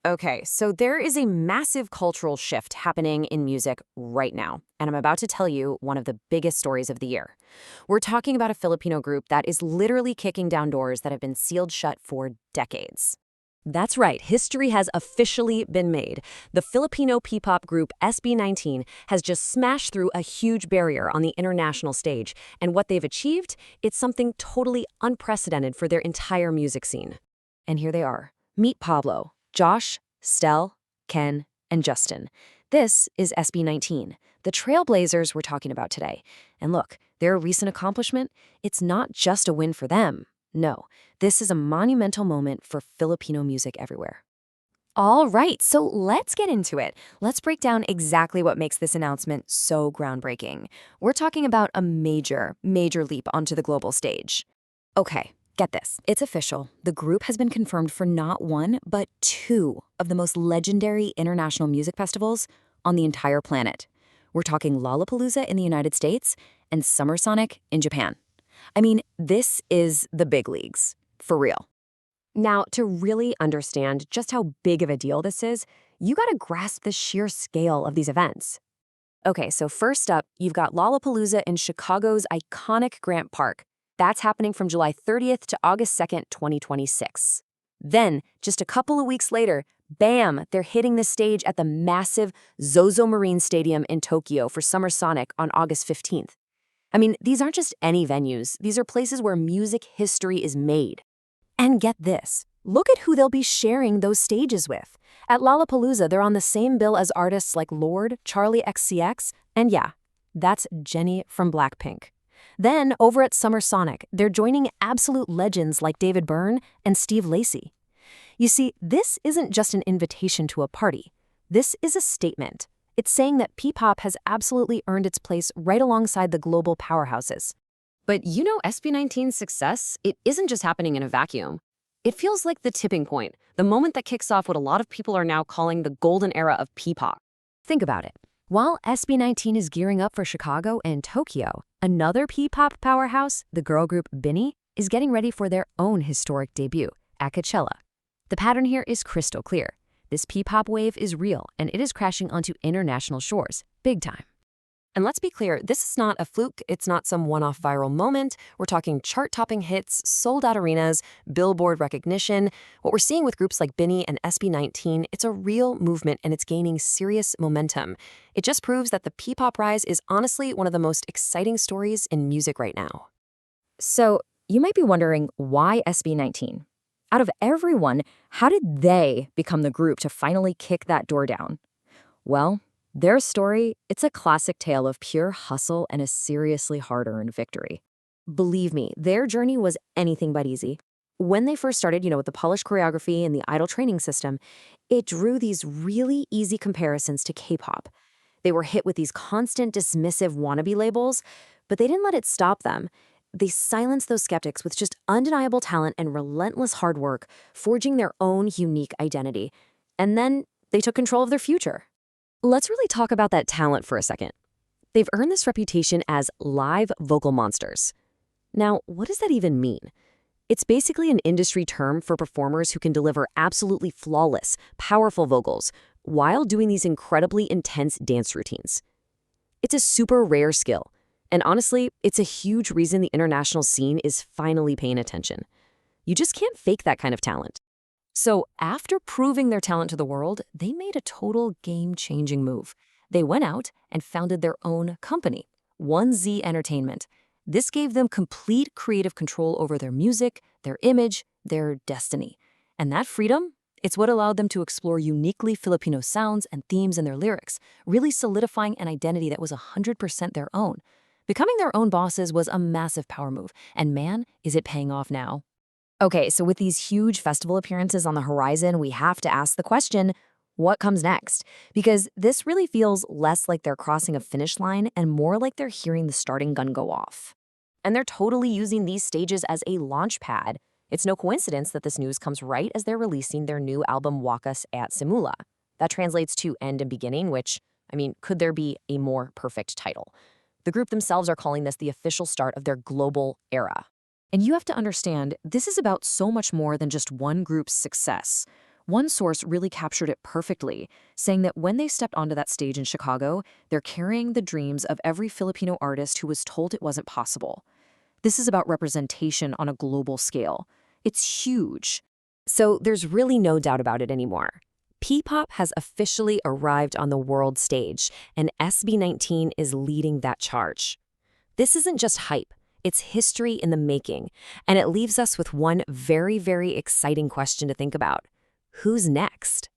Okay, so there is a massive cultural shift happening in music right now, and I'm about to tell you one of the biggest stories of the year. We're talking about a Filipino group that is literally kicking down doors that have been sealed shut for decades. That's right, history has officially been made. The Filipino P-pop group SB19 has just smashed through a huge barrier on the international stage, and what they've achieved, it's something totally unprecedented for their entire music scene. And here they are. Meet Pablo, Josh, Stel, Ken, and Justin. This is SB19, the trailblazers we're talking about today. And look, their recent accomplishment, it's not just a win for them. No, this is a monumental moment for Filipino music everywhere. All right, so let's get into it. Let's break down exactly what makes this announcement so groundbreaking. We're talking about a major leap onto the global stage. Okay, get this. It's official. The group has been confirmed for not one, but two of the most legendary international music festivals on the entire planet. We're talking Lollapalooza in the United States and Summer Sonic in Japan. I mean, this is the big leagues, for real. Now, to really understand just how big of a deal this is, you gotta grasp the sheer scale of these events. Okay, so first up, you've got Lollapalooza in Chicago's iconic Grant Park. That's happening from July 30th to August 2nd, 2026. Then, just a couple of weeks later, bam, they're hitting the stage at the massive Zozomarine Stadium in Tokyo for Summer Sonic on August 15th. I mean, these aren't just any venues. These are places where music history is made. And get this. Look at who they'll be sharing those stages with. At Lollapalooza, they're on the same bill as artists like Lorde, Charli XCX, and yeah, that's Jennie from Blackpink. Then, over at Summer Sonic, they're joining absolute legends like David Byrne and Steve Lacy. You see, this isn't just an invitation to a party. This is a statement. It's saying that P-pop has absolutely earned its place right alongside the global powerhouses. But you know SB19's success, it isn't just happening in a vacuum. It feels like the tipping point, the moment that kicks off what a lot of people are now calling the golden era of P-pop. Think about it. While SB19 is gearing up for Chicago and Tokyo, another P-pop powerhouse, the girl group BINI, is getting ready for their own historic debut at Coachella. The pattern here is crystal clear. This P-pop wave is real, and it is crashing onto international shores, big time. And let's be clear, this is not a fluke, it's not some one-off viral moment. We're talking chart-topping hits, sold-out arenas, Billboard recognition. What we're seeing with groups like BINI and SB19, it's a real movement and it's gaining serious momentum. It just proves that the P-pop rise is honestly one of the most exciting stories in music right now. So, you might be wondering, why SB19? Out of everyone, how did they become the group to finally kick that door down? Well, their story, it's a classic tale of pure hustle and a seriously hard-earned victory. Believe me, their journey was anything but easy. When they first started, with the polished choreography and the idol training system, it drew these really easy comparisons to K-pop. They were hit with these constant dismissive wannabe labels, but they didn't let it stop them. They silenced those skeptics with just undeniable talent and relentless hard work, forging their own unique identity. And then they took control of their future. Let's really talk about that talent for a second. They've earned this reputation as live vocal monsters. Now, what does that even mean? It's basically an industry term for performers who can deliver absolutely flawless, powerful vocals while doing these incredibly intense dance routines. It's a super rare skill, and honestly, it's a huge reason the international scene is finally paying attention. You just can't fake that kind of talent. So after proving their talent to the world, they made a total game-changing move. They went out and founded their own company, 1Z Entertainment. This gave them complete creative control over their music, their image, their destiny. And that freedom, it's what allowed them to explore uniquely Filipino sounds and themes in their lyrics, really solidifying an identity that was 100% their own. Becoming their own bosses was a massive power move, and man, is it paying off now. Okay, so with these huge festival appearances on the horizon, we have to ask the question, what comes next? Because this really feels less like they're crossing a finish line and more like they're hearing the starting gun go off. And they're totally using these stages as a launch pad. It's no coincidence that this news comes right as they're releasing their new album Wakas at Simula. That translates to end and beginning, which, could there be a more perfect title? The group themselves are calling this the official start of their global era. And you have to understand, this is about so much more than just one group's success. One source really captured it perfectly, saying that when they stepped onto that stage in Chicago, they're carrying the dreams of every Filipino artist who was told it wasn't possible. This is about representation on a global scale. It's huge. So there's really no doubt about it anymore. P-pop has officially arrived on the world stage, and SB19 is leading that charge. This isn't just hype, it's history in the making, and it leaves us with one very, very exciting question to think about. Who's next?